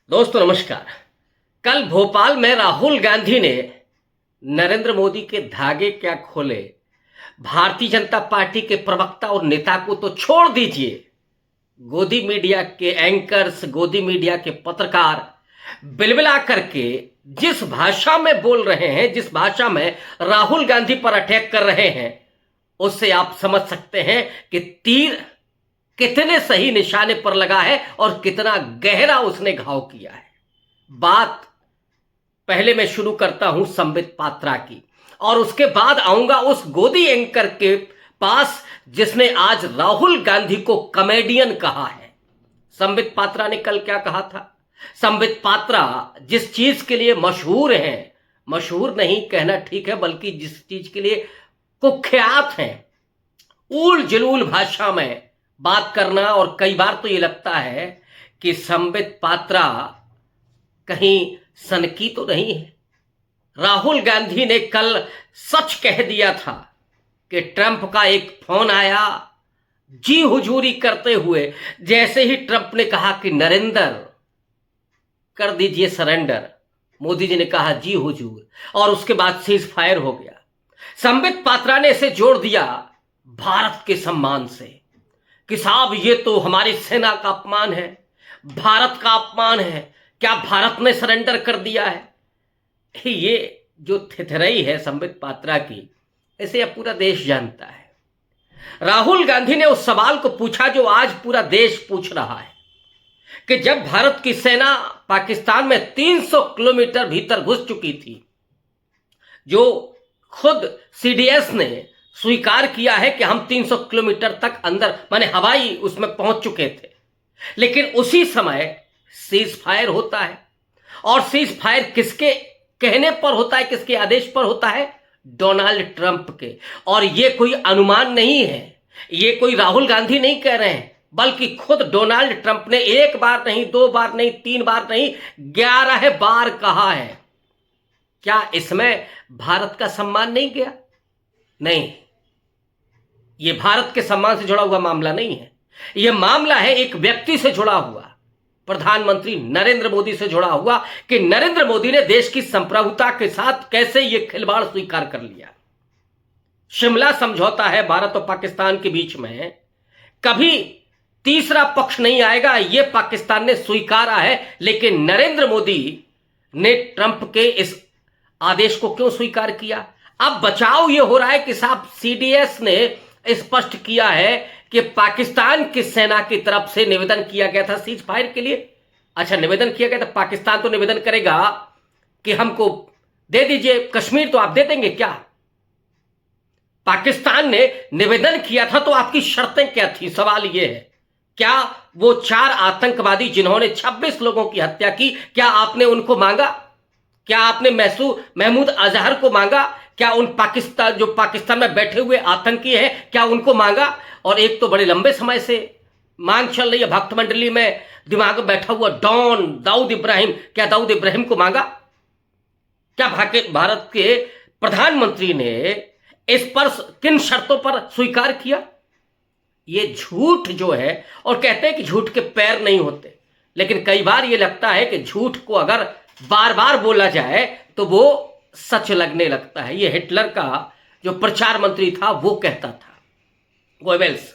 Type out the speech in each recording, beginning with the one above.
दोस्तों नमस्कार। कल भोपाल में राहुल गांधी ने नरेंद्र मोदी के धागे क्या खोले। भारतीय जनता पार्टी के प्रवक्ता और नेता को तो छोड़ दीजिए, गोदी मीडिया के एंकर्स, गोदी मीडिया के पत्रकार बिलबिला करके जिस भाषा में बोल रहे हैं, जिस भाषा में राहुल गांधी पर अटैक कर रहे हैं, उससे आप समझ सकते हैं कि तीर कितने सही निशाने पर लगा है और कितना गहरा उसने घाव किया है। बात पहले मैं शुरू करता हूं संबित पात्रा की और उसके बाद आऊंगा उस गोदी एंकर के पास जिसने आज राहुल गांधी को कॉमेडियन कहा है। संबित पात्रा ने कल क्या कहा था? संबित पात्रा जिस चीज के लिए मशहूर हैं, मशहूर नहीं कहना ठीक है, बल्कि जिस चीज के लिए कुख्यात हैं, ऊल जलूल भाषा में बात करना, और कई बार तो ये लगता है कि संबित पात्रा कहीं सनकी तो नहीं है। राहुल गांधी ने कल सच कह दिया था कि ट्रंप का एक फोन आया जी हुजूरी करते हुए, जैसे ही ट्रंप ने कहा कि नरेंद्र कर दीजिए सरेंडर, मोदी जी ने कहा जी हुजूर, और उसके बाद सीज फायर हो गया। संबित पात्रा ने इसे जोड़ दिया भारत के सम्मान से कि साहब ये तो हमारी सेना का अपमान है, भारत का अपमान है, क्या भारत ने सरेंडर कर दिया है। ये जो थिथरई है संबित पात्रा की, इसे अब पूरा देश जानता है। राहुल गांधी ने उस सवाल को पूछा जो आज पूरा देश पूछ रहा है कि जब भारत की सेना पाकिस्तान में 300 किलोमीटर भीतर घुस चुकी थी, जो खुद सीडीएस ने स्वीकार किया है कि हम 300 किलोमीटर तक अंदर माने हवाई उसमें पहुंच चुके थे, लेकिन उसी समय सीज फायर होता है। और सीज फायर किसके कहने पर होता है, किसके आदेश पर होता है? डोनाल्ड ट्रंप के। और ये कोई अनुमान नहीं है, ये कोई राहुल गांधी नहीं कह रहे हैं, बल्कि खुद डोनाल्ड ट्रंप ने एक बार नहीं, दो बार नहीं, तीन बार नहीं, 11 बार कहा है। क्या इसमें भारत का सम्मान नहीं गया? नहीं, यह भारत के सम्मान से जुड़ा हुआ मामला नहीं है। यह मामला है एक व्यक्ति से जुड़ा हुआ, प्रधानमंत्री नरेंद्र मोदी से जुड़ा हुआ, कि नरेंद्र मोदी ने देश की संप्रभुता के साथ कैसे यह खिलवाड़ स्वीकार कर लिया। शिमला समझौता है भारत और पाकिस्तान के बीच में, कभी तीसरा पक्ष नहीं आएगा, यह पाकिस्तान ने स्वीकारा है, लेकिन नरेंद्र मोदी ने ट्रंप के इस आदेश को क्यों स्वीकार किया? अब बचाव यह हो रहा है कि साहब सीडीएस ने स्पष्ट किया है कि पाकिस्तान की सेना की तरफ से निवेदन किया गया था सीज फायर के लिए। अच्छा, निवेदन किया गया था, पाकिस्तान तो निवेदन करेगा कि हमको दे दीजिए कश्मीर, तो आप दे देंगे क्या? पाकिस्तान ने निवेदन किया था तो आपकी शर्तें क्या थी? सवाल यह है, क्या वो 4 आतंकवादी जिन्होंने 26 लोगों की हत्या की, क्या आपने उनको मांगा? क्या आपने महमूद अजहर को मांगा? क्या उन पाकिस्तान में बैठे हुए आतंकी हैं, क्या उनको मांगा? और एक तो बड़े लंबे समय से मांग चल रही है भक्त मंडली में, दिमाग में बैठा हुआ डॉन दाऊद इब्राहिम, क्या दाऊद इब्राहिम को मांगा? क्या भारत के प्रधानमंत्री ने इस पर किन शर्तों पर स्वीकार किया? ये झूठ जो है, और कहते हैं कि झूठ के पैर नहीं होते, लेकिन कई बार ये लगता है कि झूठ को अगर बार बार बोला जाए तो वो सच लगने लगता है। ये हिटलर का जो प्रचार मंत्री था वो कहता था, गोएबल्स।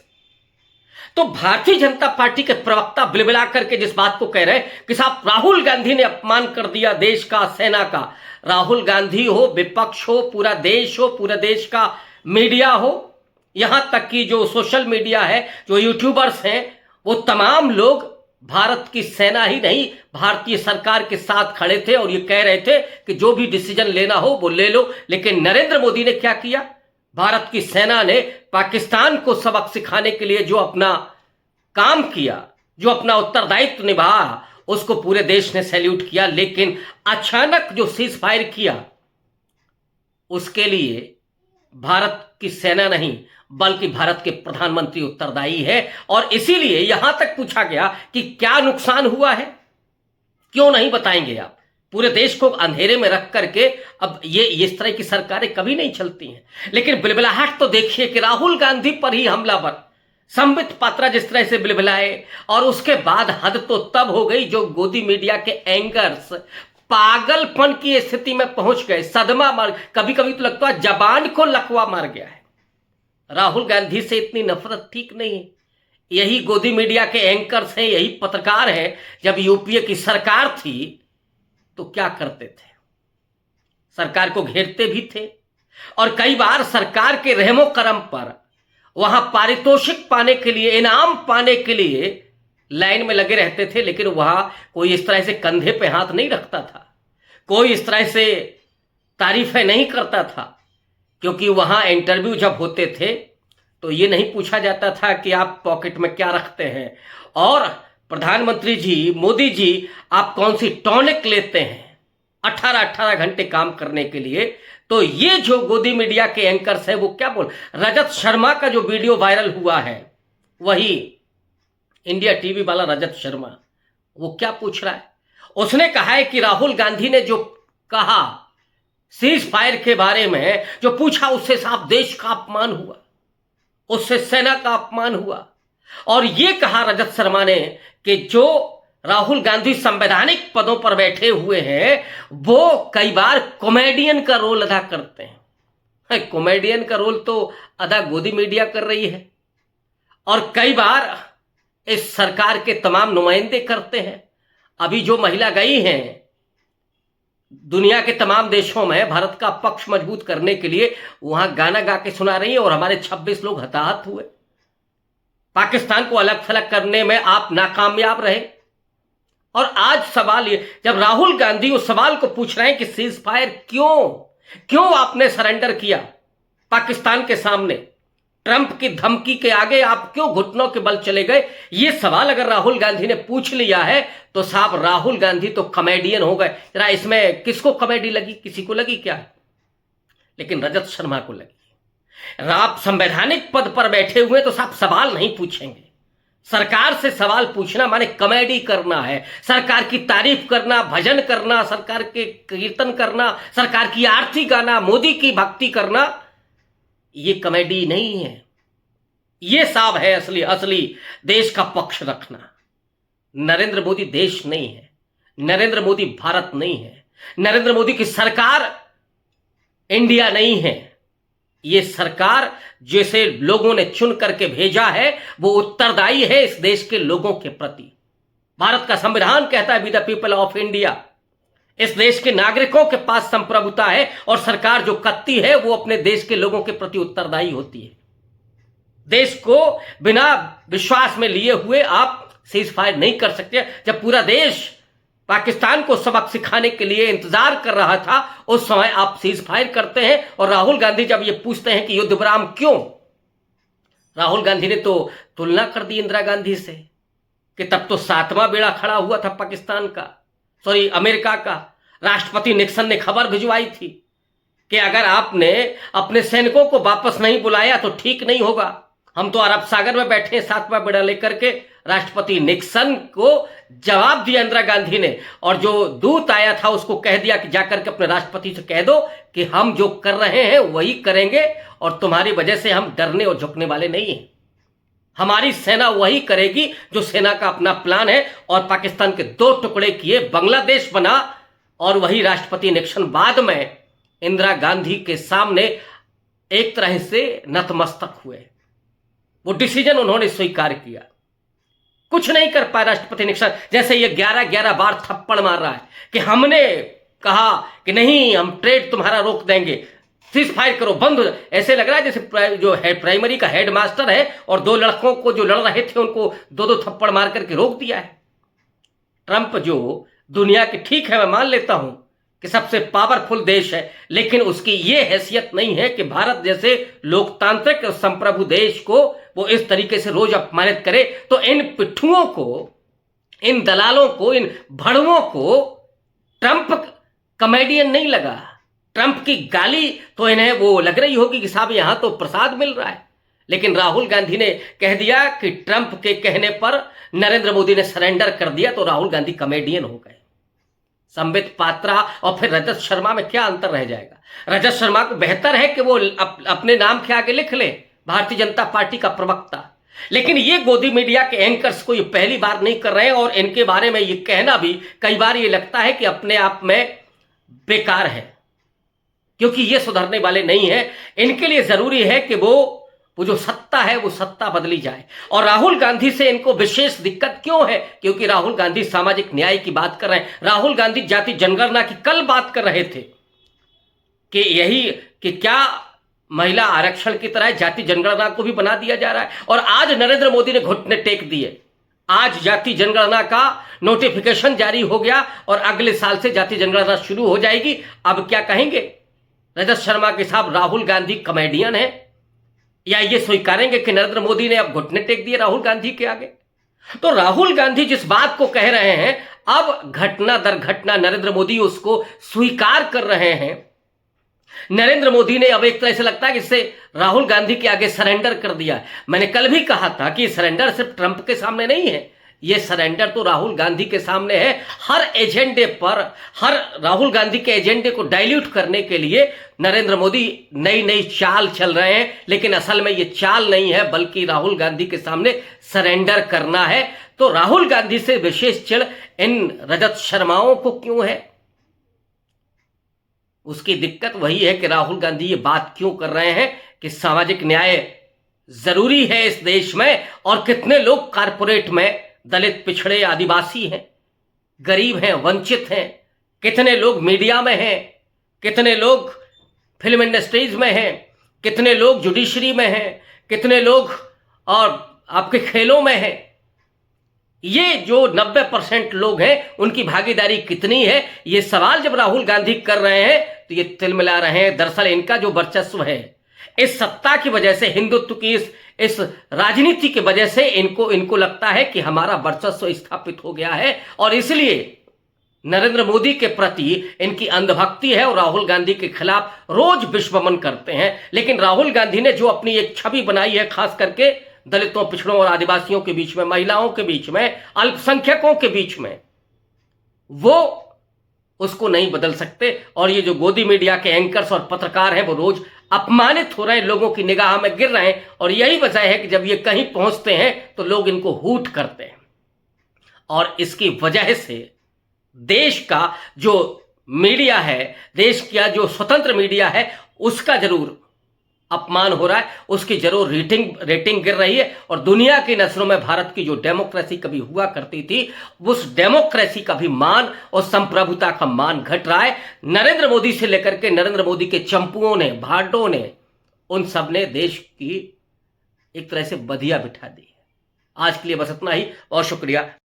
तो भारतीय जनता पार्टी के प्रवक्ता बिलबिला करके जिस बात को कह रहे हैं कि साहब राहुल गांधी ने अपमान कर दिया देश का, सेना का। राहुल गांधी हो, विपक्ष हो, पूरा देश हो, पूरा देश का मीडिया हो, यहां तक कि जो सोशल मीडिया है, जो यूट्यूबर्स हैं, वो तमाम लोग भारत की सेना ही नहीं, भारतीय सरकार के साथ खड़े थे और ये कह रहे थे कि जो भी डिसीजन लेना हो वो ले लो। लेकिन नरेंद्र मोदी ने क्या किया? भारत की सेना ने पाकिस्तान को सबक सिखाने के लिए जो अपना काम किया, जो अपना उत्तरदायित्व निभाया, उसको पूरे देश ने सैल्यूट किया। लेकिन अचानक जो सीज फायर किया, उसके लिए भारत की सेना नहीं बल्कि भारत के प्रधानमंत्री उत्तरदायी है। और इसीलिए यहां तक पूछा गया कि क्या नुकसान हुआ है, क्यों नहीं बताएंगे आप? पूरे देश को अंधेरे में रख करके अब ये इस तरह की सरकारें कभी नहीं चलती हैं। लेकिन बिलबिलाहट तो देखिए कि राहुल गांधी पर ही हमलावर, संबित पात्रा जिस तरह से बिलबिलाए, और उसके बाद हद तो तब हो गई जो गोदी मीडिया के एंकर्स पागलपन की स्थिति में पहुंच गए, सदमा मार, कभी कभी तो लगता है जबान को लकवा मार गया है। राहुल गांधी से इतनी नफरत ठीक नहीं है। यही गोदी मीडिया के एंकर्स हैं, यही पत्रकार हैं। जब यूपीए की सरकार थी तो क्या करते थे? सरकार को घेरते भी थे, और कई बार सरकार के रहमो करम पर वहां पारितोषिक पाने के लिए, इनाम पाने के लिए लाइन में लगे रहते थे। लेकिन वहां कोई इस तरह से कंधे पे हाथ नहीं रखता था, कोई इस तरह से तारीफें नहीं करता था, क्योंकि वहां इंटरव्यू जब होते थे तो ये नहीं पूछा जाता था कि आप पॉकेट में क्या रखते हैं, और प्रधानमंत्री जी, मोदी जी, आप कौन सी टॉनिक लेते हैं 18-18 घंटे काम करने के लिए। तो ये जो गोदी मीडिया के एंकर्स हैं वो क्या बोल, रजत शर्मा का जो वीडियो वायरल हुआ है, वही इंडिया टीवी वाला रजत शर्मा, वो क्या पूछ रहा है? उसने कहा है कि राहुल गांधी ने जो कहा सीज फायर के बारे में, जो पूछा, उससे साफ देश का अपमान हुआ, उससे सेना का अपमान हुआ। और ये कहा रजत शर्मा ने कि जो राहुल गांधी संवैधानिक पदों पर बैठे हुए हैं वो कई बार कॉमेडियन का रोल अदा करते हैं। कॉमेडियन का रोल तो अदा गोदी मीडिया कर रही है, और कई बार इस सरकार के तमाम नुमाइंदे करते हैं। अभी जो महिला गई हैं दुनिया के तमाम देशों में भारत का पक्ष मजबूत करने के लिए, वहां गाना गा के सुना रही है, और हमारे 26 लोग हताहत हुए। पाकिस्तान को अलग थलग करने में आप नाकामयाब रहे। और आज सवाल ये, जब राहुल गांधी उस सवाल को पूछ रहे हैं कि सीज फायर क्यों आपने सरेंडर किया पाकिस्तान के सामने, ट्रंप की धमकी के आगे आप क्यों घुटनों के बल चले गए, ये सवाल अगर राहुल गांधी ने पूछ लिया है तो साहब राहुल गांधी तो कॉमेडियन हो गए। जरा इसमें किसको कॉमेडी लगी? किसी को लगी क्या? लेकिन रजत शर्मा को लगी। आप संवैधानिक पद पर बैठे हुए तो साहब सवाल नहीं पूछेंगे। सरकार से सवाल पूछना माने कॉमेडी करना है, सरकार की तारीफ करना, भजन करना, सरकार के कीर्तन करना, सरकार की आरती गाना, मोदी की भक्ति करना, ये कॉमेडी नहीं है। ये साहब है असली देश का पक्ष रखना। नरेंद्र मोदी देश नहीं है, नरेंद्र मोदी भारत नहीं है, नरेंद्र मोदी की सरकार इंडिया नहीं है। ये सरकार जैसे लोगों ने चुन करके भेजा है वो उत्तरदायी है इस देश के लोगों के प्रति। भारत का संविधान कहता है be the people of India. इस देश के नागरिकों के पास संप्रभुता है, और सरकार जो करती है वो अपने देश के लोगों के प्रति उत्तरदायी होती है। देश को बिना विश्वास में लिए हुए आप सीज फायर नहीं कर सकते। जब पूरा देश पाकिस्तान को सबक सिखाने के लिए इंतजार कर रहा था, उस समय आप सीज फायर करते हैं। और राहुल गांधी जब ये पूछते हैं कि युद्ध विराम क्यों, राहुल गांधी ने तो तुलना कर दी इंदिरा गांधी से कि तब तो 7वां बेड़ा खड़ा हुआ था पाकिस्तान का, अमेरिका का। राष्ट्रपति निक्सन ने खबर भिजवाई थी कि अगर आपने अपने सैनिकों को वापस नहीं बुलाया तो ठीक नहीं होगा। हम तो अरब सागर में बैठे 7वां बेड़ा लेकर के। राष्ट्रपति निक्सन को जवाब दिया इंदिरा गांधी ने, और जो दूत आया था उसको कह दिया कि जाकर के अपने राष्ट्रपति से कह दो कि हम जो कर रहे हैं वही करेंगे, और तुम्हारी वजह से हम डरने और झुकने वाले नहीं हैं। हमारी सेना वही करेगी जो सेना का अपना प्लान है। और पाकिस्तान के 2 टुकड़े किए, बांग्लादेश बना, और वही राष्ट्रपति निक्सन बाद में इंदिरा गांधी के सामने एक तरह से नतमस्तक हुए। वो डिसीजन उन्होंने स्वीकार किया। कुछ नहीं कर पाया राष्ट्रपति निक्सन। जैसे ये 11-11 बार थप्पड़ मार रहा है कि हमने कहा कि नहीं, हम ट्रेड तुम्हारा रोक देंगे, सीज फायर करो, बंद हो जाए। ऐसे लग रहा है जैसे जो है प्राइमरी का हेडमास्टर है और 2 लड़कों को जो लड़ रहे थे उनको 2-2 थप्पड़ मार करके रोक दिया है। ट्रंप जो दुनिया की, ठीक है मैं मान लेता हूं कि सबसे पावरफुल देश है, लेकिन उसकी यह हैसियत नहीं है कि भारत जैसे लोकतांत्रिक संप्रभु देश को वो इस तरीके से रोज अपमानित करे। तो इन पिट्ठुओं को, इन दलालों को, इन भड़ुओं को ट्रंप कॉमेडियन नहीं लगा। ट्रंप की गाली तो इन्हें वो लग रही होगी कि साहब यहां तो प्रसाद मिल रहा है। लेकिन राहुल गांधी ने कह दिया कि ट्रंप के कहने पर नरेंद्र मोदी ने सरेंडर कर दिया, तो राहुल गांधी कॉमेडियन हो गए। संबित पात्रा और फिर रजत शर्मा में क्या अंतर रह जाएगा? रजत शर्मा को बेहतर है कि वो अपने नाम के आगे लिख ले भारतीय जनता पार्टी का प्रवक्ता, लेकिन ये गोदी मीडिया के एंकर्स को ये पहली बार नहीं कर रहे हैं और इनके बारे में ये कहना भी कई बार ये लगता है कि अपने आप में बेकार है, क्योंकि ये सुधरने वाले नहीं है। इनके लिए जरूरी है कि वो जो सत्ता है वो सत्ता बदली जाए। और राहुल गांधी से इनको विशेष दिक्कत क्यों है? क्योंकि राहुल गांधी सामाजिक न्याय की बात कर रहे हैं। राहुल गांधी जाति जनगणना की कल बात कर रहे थे कि यही कि क्या महिला आरक्षण की तरह जाति जनगणना को भी बना दिया जा रहा है। और आज नरेंद्र मोदी ने घुटने टेक दिए। आज जाति जनगणना का नोटिफिकेशन जारी हो गया और अगले साल से जाति जनगणना शुरू हो जाएगी। अब क्या कहेंगे रजत शर्मा के साहब, राहुल गांधी कॉमेडियन है, या ये स्वीकारेंगे कि नरेंद्र मोदी ने अब घुटने टेक दिए राहुल गांधी के आगे? तो राहुल गांधी जिस बात को कह रहे हैं, अब घटना दर घटना नरेंद्र मोदी उसको स्वीकार कर रहे हैं। नरेंद्र मोदी ने अब एक तरह से लगता है कि इससे राहुल गांधी के आगे सरेंडर कर दिया। मैंने कल भी कहा था कि सरेंडर सिर्फ ट्रंप के सामने नहीं है, ये सरेंडर तो राहुल गांधी के सामने है। हर एजेंडे पर, हर राहुल गांधी के एजेंडे को डाइल्यूट करने के लिए नरेंद्र मोदी नई नई चाल चल रहे हैं, लेकिन असल में ये चाल नहीं है, बल्कि राहुल गांधी के सामने सरेंडर करना है। तो राहुल गांधी से विशेष चिढ़ इन रजत शर्माओं को क्यों है? उसकी दिक्कत वही है कि राहुल गांधी ये बात क्यों कर रहे हैं कि सामाजिक न्याय जरूरी है इस देश में, और कितने लोग कारपोरेट में दलित, पिछड़े, आदिवासी हैं, गरीब हैं, वंचित हैं, कितने लोग मीडिया में हैं, कितने लोग फिल्म इंडस्ट्रीज में हैं, कितने लोग जुडिशरी में हैं, कितने लोग और आपके खेलों में हैं। ये जो 90% लोग हैं उनकी भागीदारी कितनी है? ये सवाल जब राहुल गांधी कर रहे हैं तो ये तिलमिला रहे हैं। दरअसल इनका जो वर्चस्व है इस सत्ता की वजह से, हिंदुत्व की इस राजनीति की वजह से इनको लगता है कि हमारा वर्चस्व स्थापित हो गया है, और इसलिए नरेंद्र मोदी के प्रति इनकी अंधभक्ति है और राहुल गांधी के खिलाफ रोज विश्वमन करते हैं। लेकिन राहुल गांधी ने जो अपनी एक छवि बनाई है, खास करके दलितों, पिछड़ों और आदिवासियों के बीच में, महिलाओं के बीच में, अल्पसंख्यकों के बीच में, वो उसको नहीं बदल सकते। और ये जो गोदी मीडिया के एंकर्स और पत्रकार हैं वो रोज अपमानित हो रहे हैं, लोगों की निगाह में गिर रहे हैं। और यही वजह है कि जब ये कहीं पहुंचते हैं तो लोग इनको हूट करते हैं। और इसकी वजह से देश का जो मीडिया है, देश का जो स्वतंत्र मीडिया है, उसका जरूर अपमान हो रहा है, उसकी जरूर रेटिंग गिर रही है। और दुनिया की नजरों में भारत की जो डेमोक्रेसी कभी हुआ करती थी, उस डेमोक्रेसी का भी मान और संप्रभुता का मान घट रहा है। नरेंद्र मोदी से लेकर के नरेंद्र मोदी के चंपुओं ने, भाटों ने, उन सब ने देश की एक तरह से बधिया बिठा दी है। आज के लिए बस इतना ही, और शुक्रिया।